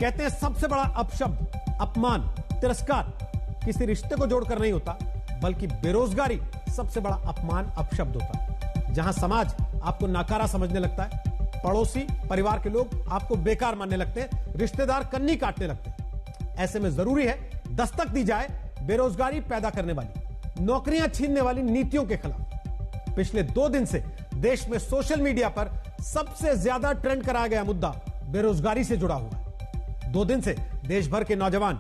कहते हैं सबसे बड़ा अपशब्द, अपमान, तिरस्कार किसी रिश्ते को जोड़कर नहीं होता, बल्कि बेरोजगारी सबसे बड़ा अपमान, अपशब्द होता है। जहां समाज आपको नाकारा समझने लगता है, पड़ोसी, परिवार के लोग आपको बेकार मानने लगते हैं, रिश्तेदार कन्नी काटने लगते हैं। ऐसे में जरूरी है दस्तक दी जाए बेरोजगारी पैदा करने वाली, नौकरियां छीनने वाली नीतियों के खिलाफ। पिछले 2 दिन से देश में सोशल मीडिया पर सबसे ज्यादा ट्रेंड कराया गया मुद्दा बेरोजगारी से जुड़ा हुआ है। 2 दिन से देश भर के नौजवान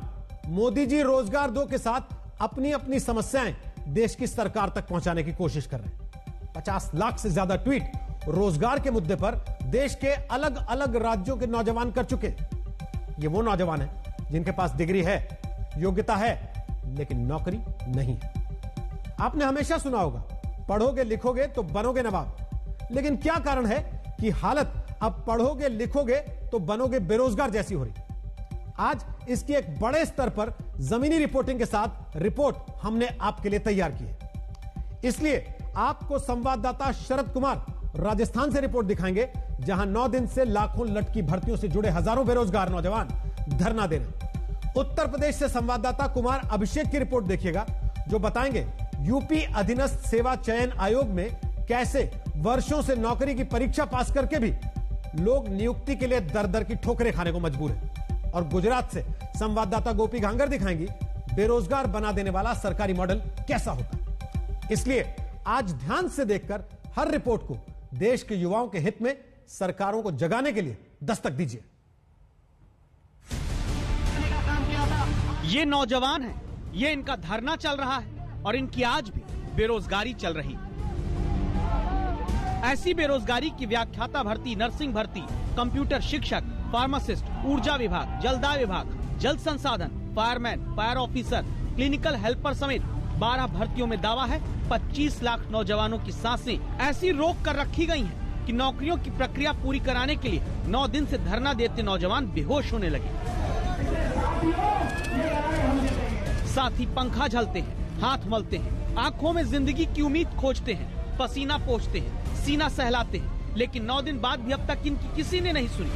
मोदी जी रोजगार दो के साथ अपनी अपनी समस्याएं देश की सरकार तक पहुंचाने की कोशिश कर रहे हैं। 50 लाख से ज्यादा ट्वीट रोजगार के मुद्दे पर देश के अलग अलग राज्यों के नौजवान कर चुके। ये वो नौजवान हैं जिनके पास डिग्री है, योग्यता है, लेकिन नौकरी नहीं है। आपने हमेशा सुना होगा, पढ़ोगे लिखोगे तो बनोगे नवाब। लेकिन क्या कारण है कि हालत अब पढ़ोगे लिखोगे तो बनोगे बेरोजगार जैसी हो रही? आज इसकी एक बड़े स्तर पर जमीनी रिपोर्टिंग के साथ रिपोर्ट हमने आपके लिए तैयार की है। इसलिए आपको संवाददाता शरद कुमार राजस्थान से रिपोर्ट दिखाएंगे, जहां 9 दिन से लाखों लटकी भर्तियों से जुड़े हजारों बेरोजगार नौजवान धरना दे रहे। उत्तर प्रदेश से संवाददाता कुमार अभिषेक की रिपोर्ट देखिएगा, जो बताएंगे यूपी अधीनस्थ सेवा चयन आयोग में कैसे वर्षों से नौकरी की परीक्षा पास करके भी लोग नियुक्ति के लिए दर दर की ठोकरें खाने को मजबूर हैं। और गुजरात से संवाददाता गोपी घांगर दिखाएंगी बेरोजगार बना देने वाला सरकारी मॉडल कैसा होता है। इसलिए आज ध्यान से देखकर हर रिपोर्ट को देश के युवाओं के हित में सरकारों को जगाने के लिए दस्तक दीजिए। ये नौजवान हैं, ये इनका धरना चल रहा है और इनकी आज भी बेरोजगारी चल रही। ऐसी बेरोजगारी की व्याख्याता भर्ती, नर्सिंग भर्ती, कंप्यूटर शिक्षक, फार्मासिस्ट, ऊर्जा विभाग, जलदाय विभाग, जल संसाधन, fireman, fire officer, clinical helper समेत 12 भर्तियों में दावा है 25 लाख नौजवानों की सांसें ऐसी रोक कर रखी गई हैं कि नौकरियों की प्रक्रिया पूरी कराने के लिए 9 दिन से धरना देते नौजवान बेहोश होने लगे। साथ ही पंखा झलते हैं, हाथ मलते हैं, आंखों में जिंदगी की उम्मीद खोजते हैं, पसीना पोंछते हैं, सीना सहलाते हैं, लेकिन 9 दिन बाद भी अब तक इनकी किसी ने नहीं सुनी।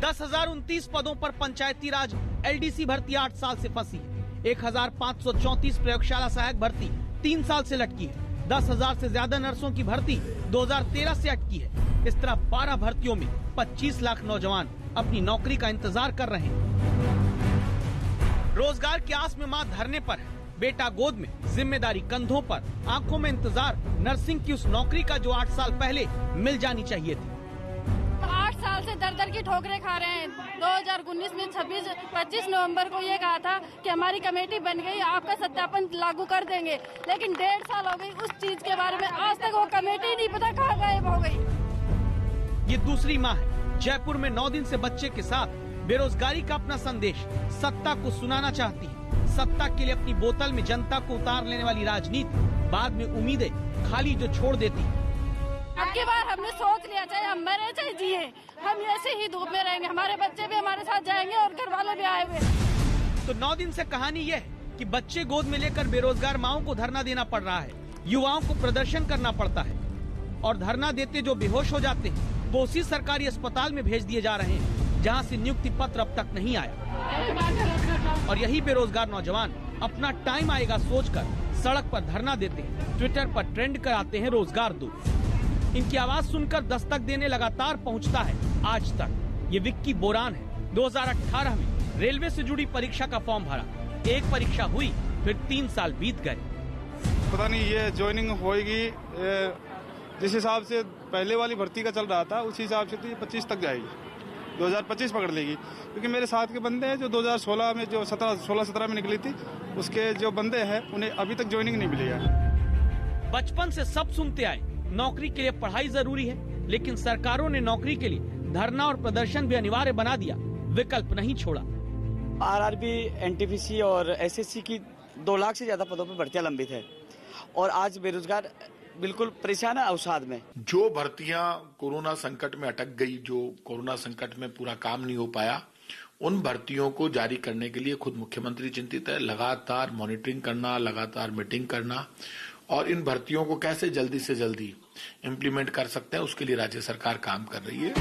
10,029 पदों पर पंचायती राज एलडीसी भर्ती 8 साल से फंसी है। 1,534 प्रयोगशाला सहायक भर्ती 3 साल से लटकी है। 10,000 से ज्यादा नर्सों की भर्ती 2013 से अटकी है। इस तरह 12 भर्तियों में 25 लाख नौजवान अपनी नौकरी का इंतजार कर रहे हैं। रोजगार की आस में मां धरने पर है, बेटा गोद में, जिम्मेदारी कंधों पर, आंखों में इंतजार नर्सिंग की उस नौकरी का जो 8 साल पहले मिल जानी चाहिए थी। 8 साल से दर दर की ठोकरें खा रहे हैं। 2019 में 25 नवंबर को ये कहा था कि हमारी कमेटी बन गई, आपका सत्यापन लागू कर देंगे, लेकिन 1.5 साल हो गई उस चीज के बारे में, आज तक वो कमेटी नहीं पता कहाँ गायब हो गई। ये दूसरी माँ है, जयपुर में 9 दिन से बच्चे के साथ बेरोजगारी का अपना संदेश सत्ता को सुनाना चाहती है। सत्ता के लिए अपनी बोतल में जनता को उतार लेने वाली राजनीति बाद में उम्मीदें खाली जो छोड़ देती है। अब की बार हमने सोच लिया, चाहे हम मरे चाहे जिए, हम ऐसे ही धूप में रहेंगे, हमारे बच्चे भी हमारे साथ जाएंगे और घर वाले भी आए हुए। तो 9 दिन से कहानी यह है कि बच्चे गोद में लेकर बेरोजगार माओं को धरना देना पड़ रहा है, युवाओं को प्रदर्शन करना पड़ता है और धरना देते जो बेहोश हो जाते हैं वो उसी सरकारी अस्पताल में भेज दिए जा रहे हैं जहां से नियुक्ति पत्र अब तक नहीं आया। और यही बेरोजगार नौजवान अपना टाइम आएगा सोचकर सड़क पर धरना देते हैं, ट्विटर पर ट्रेंड कराते हैं रोजगार दो। इनकी आवाज सुनकर दस्तक देने लगातार पहुंचता है आज तक। ये विक्की बोरान है। 2018 में रेलवे से जुड़ी परीक्षा का फॉर्म भरा, एक परीक्षा हुई, फिर 3 साल बीत गए। पता नहीं ये ज्वाइनिंग होएगी, जिस हिसाब से पहले वाली भर्ती का चल रहा था उस हिसाब से तो ये 25 तक जाएगी, 2025 पकड़ लेगी। क्योंकि मेरे साथ के बंदे हैं जो 2016 में जो 16-17 में निकली थी, उसके जो बंदे हैं उन्हें अभी तक ज्वाइनिंग नहीं मिली है। बचपन से सब सुनते आए नौकरी के लिए पढ़ाई जरूरी है, लेकिन सरकारों ने नौकरी के लिए धरना और प्रदर्शन भी अनिवार्य बना दिया, विकल्प नहीं छोड़ा। आरआरबी, एनटीपीसी और एसएससी की 2 लाख से ज्यादा पदों पर भर्तियां लंबित है और आज बेरोजगार बिल्कुल परेशान है अवसाद में। जो भर्तियां कोरोना संकट में अटक गई, जो कोरोना संकट में पूरा काम नहीं हो पाया, उन भर्तियों को जारी करने के लिए खुद मुख्यमंत्री चिंतित है। लगातार मॉनिटरिंग करना, लगातार मीटिंग करना और इन भर्तियों को कैसे जल्दी से जल्दी इम्प्लीमेंट कर सकते हैं उसके लिए राज्य सरकार काम कर रही है।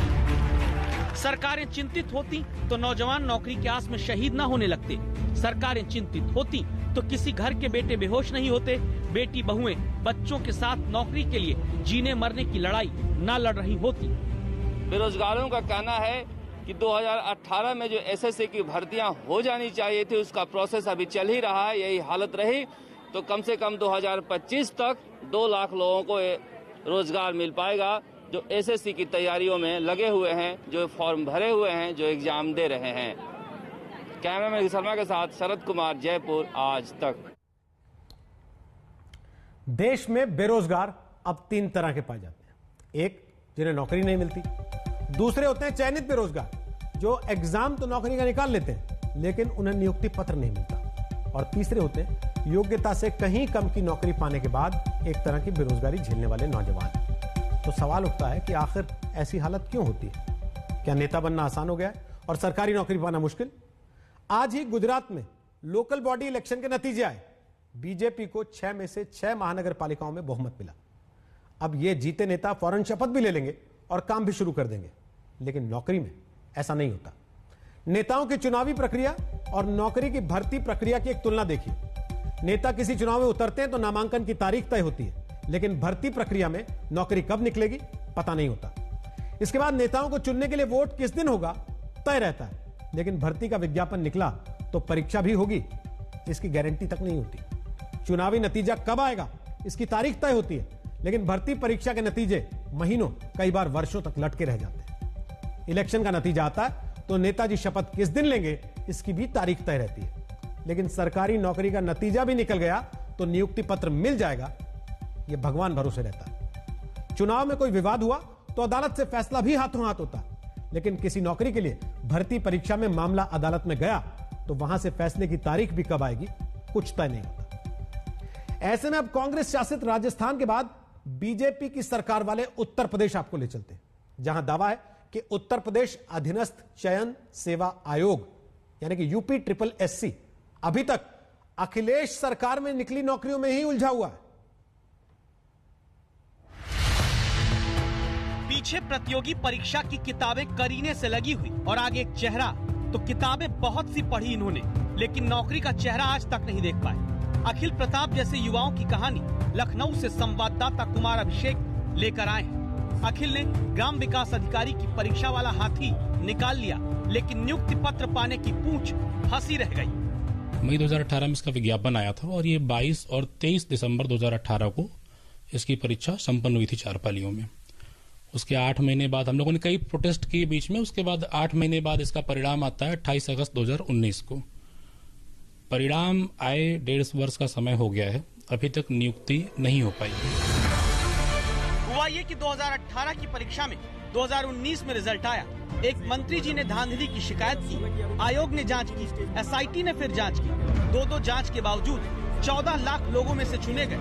सरकारें चिंतित होती तो नौजवान नौकरी की आस में शहीद न होने लगते। सरकारें चिंतित होती तो किसी घर के बेटे बेहोश नहीं होते। बेटी बहुएं बच्चों के साथ नौकरी के लिए जीने मरने की लड़ाई न लड़ रही होती। बेरोजगारों का कहना है कि 2018 में जो एसएससी की भर्तियां हो जानी चाहिए थी, उसका प्रोसेस अभी चल ही रहा है। यही हालत रही तो कम से कम 2025 तक 2 लाख लोगों को रोजगार मिल पाएगा, जो एसएससी की तैयारियों में लगे हुए हैं, जो फॉर्म भरे हुए हैं, जो एग्जाम दे रहे हैं। कैमरामैन शर्मा के साथ शरद कुमार, जयपुर, आज तक। देश में बेरोजगार अब 3 तरह के पाए जाते हैं। एक, जिन्हें नौकरी नहीं मिलती। दूसरे होते हैं चयनित बेरोजगार, जो एग्जाम तो नौकरी का निकाल लेते हैं लेकिन उन्हें नियुक्ति पत्र नहीं मिलता। और तीसरे होते हैं योग्यता से कहीं कम की नौकरी पाने के बाद एक तरह की बेरोजगारी झेलने वाले नौजवान। तो सवाल उठता है कि आखिर ऐसी हालत क्यों होती है? क्या नेता बनना आसान हो गया है और सरकारी नौकरी पाना मुश्किल? आज ही गुजरात में लोकल बॉडी इलेक्शन के नतीजे आए। बीजेपी को 6 में से 6 महानगर पालिकाओं में बहुमत मिला। अब ये जीते नेता फौरन शपथ भी ले लेंगे और काम भी शुरू कर देंगे, लेकिन नौकरी में ऐसा नहीं होता। नेताओं की चुनावी प्रक्रिया और नौकरी की भर्ती प्रक्रिया की एक तुलना देखिए। नेता किसी चुनाव में उतरते हैं तो नामांकन की तारीख तय होती है, लेकिन भर्ती प्रक्रिया में नौकरी कब निकलेगी पता नहीं होता। इसके बाद नेताओं को चुनने के लिए वोट किस दिन होगा तय रहता है, लेकिन भर्ती का विज्ञापन निकला तो परीक्षा भी होगी, इसकी गारंटी तक नहीं होती। चुनावी नतीजा कब आएगा इसकी तारीख तय होती है, लेकिन भर्ती परीक्षा के नतीजे महीनों, कई बार वर्षों तक लटके रह जाते हैं। इलेक्शन का नतीजा आता है तो नेताजी शपथ किस दिन लेंगे इसकी भी तारीख तय रहती है, लेकिन सरकारी नौकरी का नतीजा भी निकल गया तो नियुक्ति पत्र मिल जाएगा, यह भगवान भरोसे रहता है। चुनाव में कोई विवाद हुआ तो अदालत से फैसला भी हाथों हाथ होता है, लेकिन किसी नौकरी के लिए भर्ती परीक्षा में मामला अदालत में गया तो वहां से फैसले की तारीख भी कब आएगी कुछ तय नहीं होता। ऐसे में अब कांग्रेस शासित राजस्थान के बाद बीजेपी की सरकार वाले उत्तर प्रदेश आपको ले चलते हैं, जहां दावा है कि उत्तर प्रदेश अधीनस्थ चयन सेवा आयोग यानी कि यूपी SSS अभी तक अखिलेश सरकार में निकली नौकरियों में ही उलझा हुआ है। पीछे प्रतियोगी परीक्षा की किताबें करीने से लगी हुई और आगे एक चेहरा। तो किताबें बहुत सी पढ़ी इन्होंने, लेकिन नौकरी का चेहरा आज तक नहीं देख पाए। अखिल प्रताप जैसे युवाओं की कहानी लखनऊ से संवाददाता कुमार अभिषेक लेकर आए हैं। अखिल ने ग्राम विकास अधिकारी की परीक्षा वाला हाथी निकाल लिया, लेकिन नियुक्ति पत्र पाने की पूंछ फंसी रह गई। मई 2018 में इसका विज्ञापन आया था और ये 22 और 23 दिसंबर 2018 को इसकी परीक्षा संपन्न हुई थी 4 पालियों में। उसके 8 महीने बाद हम लोगों ने कई प्रोटेस्ट किए बीच में। उसके बाद 8 महीने बाद इसका परिणाम आता है 28 अगस्त 2019 को। परिणाम आए 1.5 वर्ष का समय हो गया है, अभी तक नियुक्ति नहीं हो पाई। हुआ ये कि 2018 की परीक्षा में 2019 में रिजल्ट आया। एक मंत्री जी ने धांधली की शिकायत की, आयोग ने जांच की, SIT ने फिर जांच की। 2 जांच के बावजूद 14 लाख लोगों में से चुने गए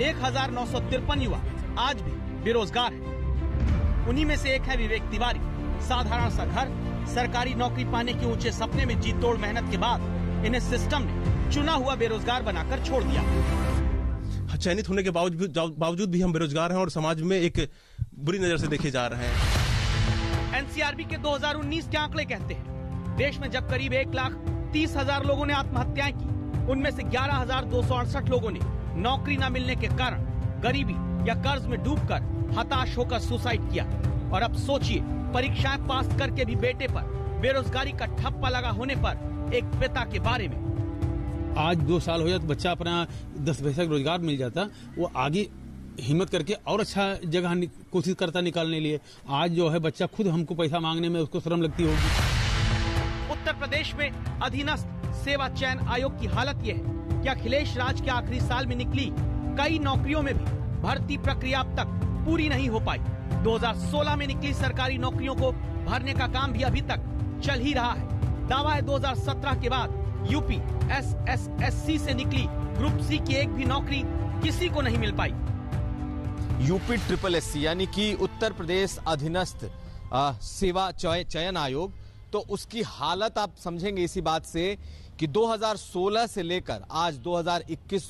1953 युवा आज भी बेरोजगार हैं। उन्हीं में से एक है विवेक तिवारी। साधारण सा घर, सरकारी नौकरी पाने के ऊंचे सपने में जी तोड़ मेहनत के बाद इन्हें सिस्टम ने चुना हुआ बेरोजगार बनाकर छोड़ दिया। चयनित होने के बावजूद भी हम बेरोजगार हैं और समाज में एक बुरी नजर से देखे जा रहे हैं। NCRB के 2019 के आंकड़े कहते हैं देश में जब करीब 1,30,000 लोगों ने आत्महत्याएं की, उनमें से 11,268 लोगों ने नौकरी न मिलने के कारण गरीबी या कर्ज में डूबकर हताश होकर सुसाइड किया। और अब सोचिए, परीक्षाएं पास करके भी बेटे पर बेरोजगारी का ठप्पा लगा होने पर एक पिता के बारे में। आज 2 साल हो जाए तो बच्चा अपना 10 पैसा रोजगार मिल जाता, वो आगे हिम्मत करके और अच्छा जगह कोशिश करता निकालने लिए। आज जो है बच्चा खुद हमको पैसा मांगने में उसको शर्म लगती होगी। उत्तर प्रदेश में अधीनस्थ सेवा चयन आयोग की हालत यह है कि अखिलेश राज के आखिरी साल में निकली कई नौकरियों में भी भर्ती प्रक्रिया अब तक पूरी नहीं हो पाई। 2016 में निकली सरकारी नौकरियों को भरने का काम भी अभी तक चल ही रहा है। दावा है 2017 के बाद यूपी SSSC से निकली ग्रुप C की एक भी नौकरी किसी को नहीं मिल पाई। यूपी SSS यानी कि उत्तर प्रदेश अधीनस्थ सेवा चयन आयोग, तो उसकी हालत आप समझेंगे इसी बात से कि 2016 से लेकर आज 2021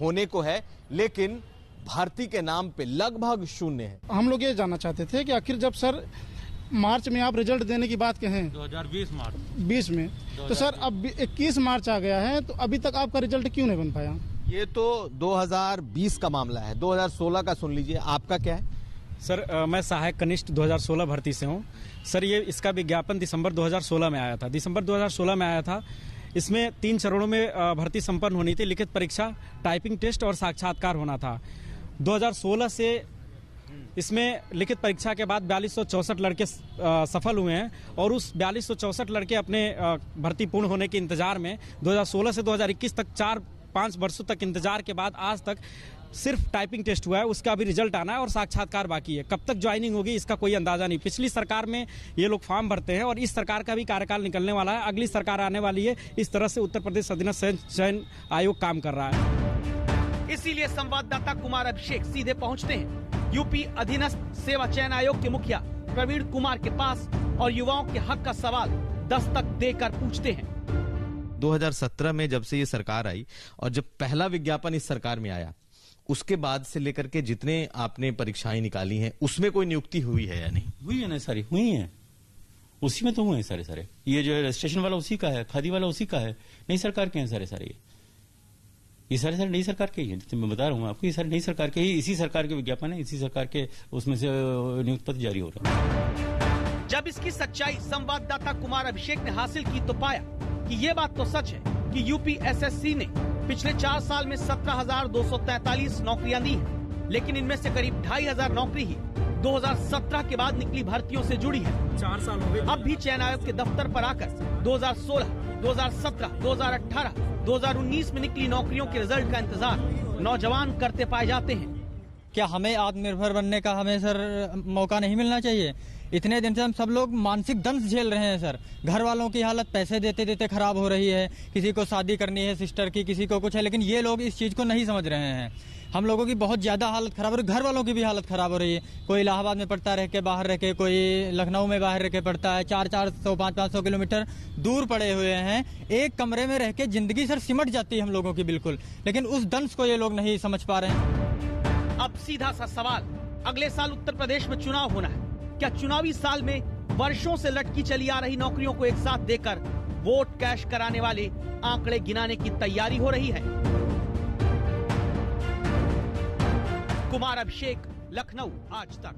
होने को है, लेकिन भर्ती के नाम पे लगभग शून्य है। हम लोग ये जानना चाहते थे कि आखिर जब सर मार्च में आप रिजल्ट देने की बात कहें 20 में, तो सर अब 21 मार्च आ गया है, तो अभी तक आपका रिजल्ट क्यों नहीं बन पाया? ये तो 2020 का मामला है, 2016 का सुन लीजिए, आपका क्या है? सर मैं सहायक कनिष्ठ 2016 भर्ती से हूँ सर। ये इसका विज्ञापन दिसंबर 2016 में आया था, दिसंबर 2016 में आया था। इसमें 3 चरणों में भर्ती संपन्न होनी थी, लिखित परीक्षा, टाइपिंग टेस्ट और साक्षात्कार होना था। 2016 से इसमें लिखित परीक्षा के बाद 4264 लड़के सफल हुए हैं और उस 4264 लड़के अपने भर्ती पूर्ण होने के इंतजार में 2016 से 2021 तक 4-5 वर्षों तक इंतजार के बाद आज तक सिर्फ टाइपिंग टेस्ट हुआ है, उसका भी रिजल्ट आना है और साक्षात्कार बाकी है। कब तक ज्वाइनिंग होगी इसका कोई अंदाजा नहीं। पिछली सरकार में ये लोग फॉर्म भरते हैं और इस सरकार का भी कार्यकाल निकलने वाला है, अगली सरकार आने वाली है। इस तरह से उत्तर प्रदेश अधीनस्थ चयन आयोग काम कर रहा है। इसीलिए संवाददाता कुमार अभिषेक सीधे पहुंचते हैं यूपी अधीनस्थ सेवा चयन आयोग के मुखिया प्रवीण कुमार के पास और युवाओं के हक का सवाल दस्तक देकर पूछते हैं। 2017 में जब से ये सरकार आई और जब पहला विज्ञापन इस सरकार में आया, उसके बाद से लेकर के जितने आपने परीक्षाएं निकाली हैं, उसमें कोई नियुक्ति हुई है या नहीं? हुई है ना, सारी हुई है, उसी में तो हुए हैं सारे। ये जो रजिस्ट्रेशन वाला उसी का है, खादी वाला उसी का है, नई सरकार के हैं सारे। ये सारे नई सरकार के ही हैं, मैं बता रहा हूँ आपको, ये सारे नई सरकार के ही, इसी सरकार के विज्ञापन है, इसी सरकार के उसमें से नियुक्ति पत्र जारी हो रहा है। जब इसकी सच्चाई संवाददाता कुमार अभिषेक ने हासिल की तो पाया कि ये बात तो सच है कि यूपी एसएससी ने पिछले 4 साल में 17,243 नौकरियां दी हैं, लेकिन इनमें से करीब 2,500 नौकरी ही 2017 के बाद निकली भर्तियों से जुड़ी है। 4 साल हो गए। अब भी चयन आयोग के दफ्तर पर आकर 2016, 2017, 2018, 2019 में निकली नौकरियों के रिजल्ट का इंतजार नौजवान करते पाए जाते हैं। क्या हमें आत्मनिर्भर बनने का हमें सर मौका नहीं मिलना चाहिए? इतने दिन से हम सब लोग मानसिक दंश झेल रहे हैं सर। घर वालों की हालत पैसे देते देते खराब हो रही है, किसी को शादी करनी है सिस्टर की, किसी को कुछ है, लेकिन ये लोग इस चीज को नहीं समझ रहे हैं। हम लोगों की बहुत ज्यादा हालत खराब हो रही है, घर वालों की भी हालत खराब हो रही है। कोई इलाहाबाद में पढ़ता रह के बाहर रह के, कोई लखनऊ में बाहर रह के पढ़ता है, 400-400, 500-500 किलोमीटर दूर पड़े हुए हैं। एक कमरे में रह के जिंदगी सर सिमट जाती है हम लोगों की बिल्कुल, लेकिन उस दंश को ये लोग नहीं समझ पा रहे हैं। अब सीधा सा सवाल, अगले साल उत्तर प्रदेश में चुनाव होना है, क्या चुनावी साल में वर्षों से लटकी चली आ रही नौकरियों को एक साथ देकर वोट कैश कराने वाले आंकड़े गिनाने की तैयारी हो रही है? कुमार अभिषेक, लखनऊ, आज तक।